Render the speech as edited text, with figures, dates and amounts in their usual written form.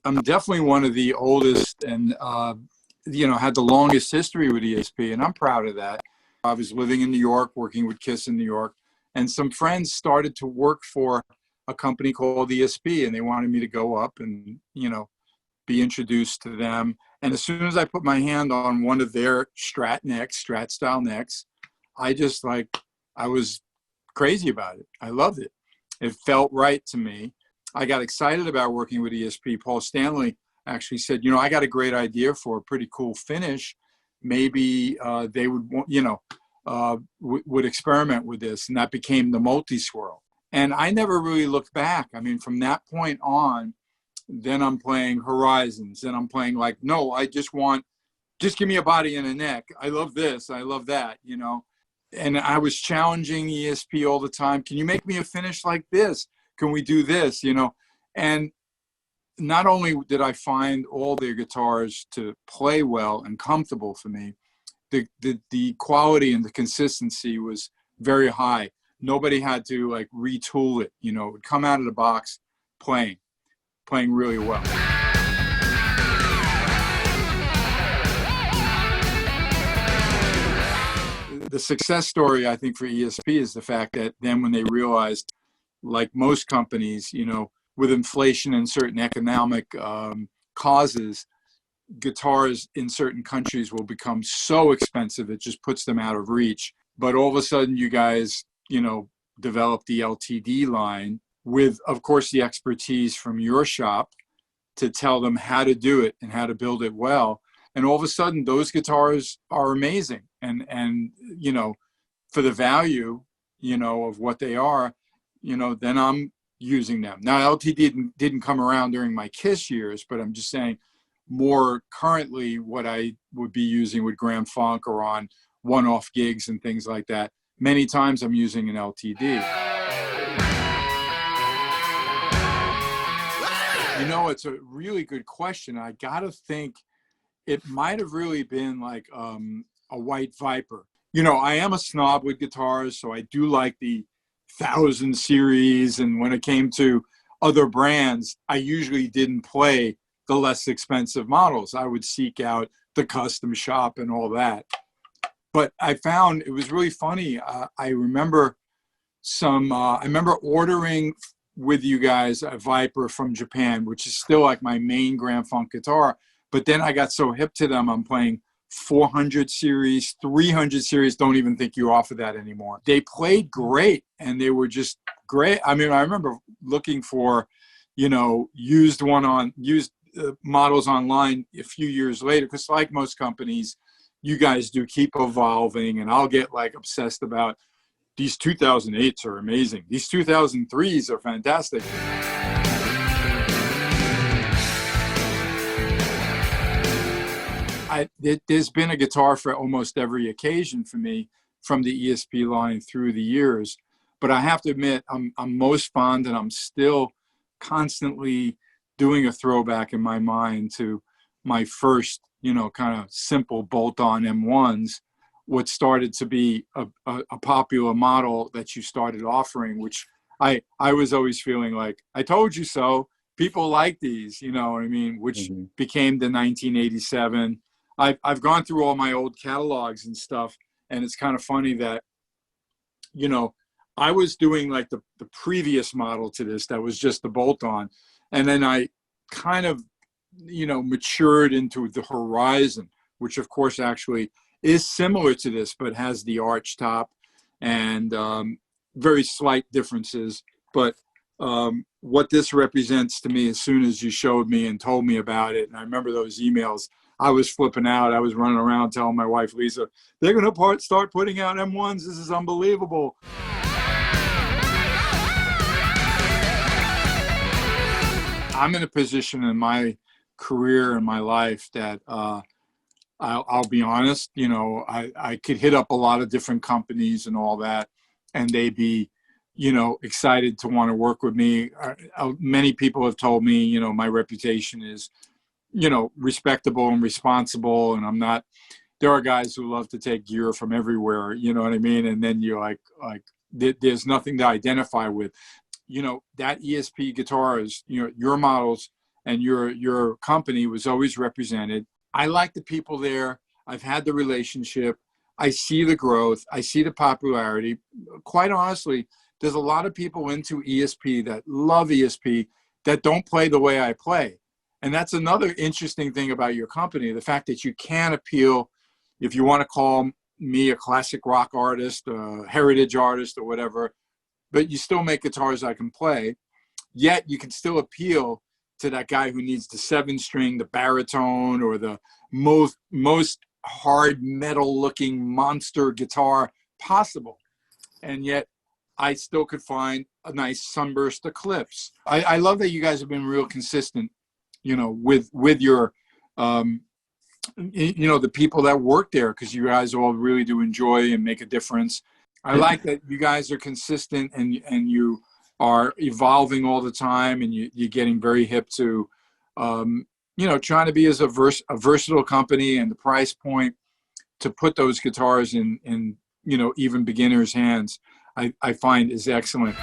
I'm definitely one of the oldest and, had the longest history with ESP, and I'm proud of that. I was living in New York, working with KISS in New York, and some friends started to work for a company called ESP, and they wanted me to go up and, be introduced to them. And as soon as I put my hand on one of their Strat style necks, I was crazy about it. I loved it. It felt right to me. I got excited about working with ESP. Paul Stanley actually said, I got a great idea for a pretty cool finish. Maybe they would, would experiment with this. And that became the multi-swirl. And I never really looked back. I mean, from that point on, then I'm playing Horizons. Then I'm playing no, I just give me a body and a neck. I love this. I love that, And I was challenging ESP all the time. Can you make me a finish like this? Can we do this? And not only did I find all their guitars to play well and comfortable for me, the quality and the consistency was very high. Nobody had to retool it. It would come out of the box playing really well. The success story, I think, for ESP is the fact that then when they realized, like most companies, with inflation and certain economic causes, guitars in certain countries will become so expensive it just puts them out of reach. But all of a sudden, you guys, developed the LTD line with, of course, the expertise from your shop to tell them how to do it and how to build it well. And all of a sudden, those guitars are amazing. And for the value, of what they are, then I'm using them. Now, LTD didn't come around during my KISS years, but I'm just saying more currently what I would be using with Grand Funk or on one-off gigs and things like that. Many times I'm using an LTD. It's a really good question. I got to think it might have really been a White Viper. I am a snob with guitars, so I do like the 1000 series. And when it came to other brands, I usually didn't play the less expensive models. I would seek out the custom shop and all that. But I found it was really funny. I remember ordering with you guys a Viper from Japan, which is still my main Grand Funk guitar. But then I got so hip to them, I'm playing 400 series, 300 series. Don't even think you offer that anymore. They played great, and they were just great. I mean, I remember looking for, used models online a few years later, because like most companies, you guys do keep evolving, and I'll get obsessed about these 2008s are amazing. These 2003s are fantastic. There's been a guitar for almost every occasion for me from the ESP line through the years. But I have to admit, I'm most fond, and I'm still constantly doing a throwback in my mind to my first, kind of simple bolt-on M1s, what started to be a popular model that you started offering, which I was always feeling like, I told you so. People like these, you know what I mean? Which became the 1987. I've gone through all my old catalogs and stuff, and it's kind of funny that, I was doing the previous model to this that was just the bolt-on, and then I kind of, matured into the Horizon, which of course actually is similar to this, but has the arch top and very slight differences. But what this represents to me, as soon as you showed me and told me about it, and I remember those emails, I was flipping out. I was running around telling my wife, Lisa, they're going to start putting out M1s. This is unbelievable. I'm in a position in my career and my life that I'll be honest, I could hit up a lot of different companies and all that, and they'd be, excited to want to work with me. Many people have told me, my reputation is, respectable and responsible, and I'm not. There are guys who love to take gear from everywhere, you know what I mean? And then you're there's nothing to identify with. That ESP guitars, your models and your company was always represented. I like the people there. I've had the relationship. I see the growth. I see the popularity. Quite honestly, there's a lot of people into ESP that love ESP that don't play the way I play. And that's another interesting thing about your company, the fact that you can appeal, if you want to call me a classic rock artist, a heritage artist or whatever, but you still make guitars I can play, yet you can still appeal to that guy who needs the 7-string, the baritone, or the most hard metal looking monster guitar possible. And yet I still could find a nice Sunburst Eclipse. I love that you guys have been real consistent, you know, with your, you know, the people that work there, because you guys all really do enjoy and make a difference. I like that you guys are consistent and you are evolving all the time, and you're getting very hip to, you know, trying to be as a versatile company, and the price point to put those guitars in you know, even beginners' hands, I find is excellent.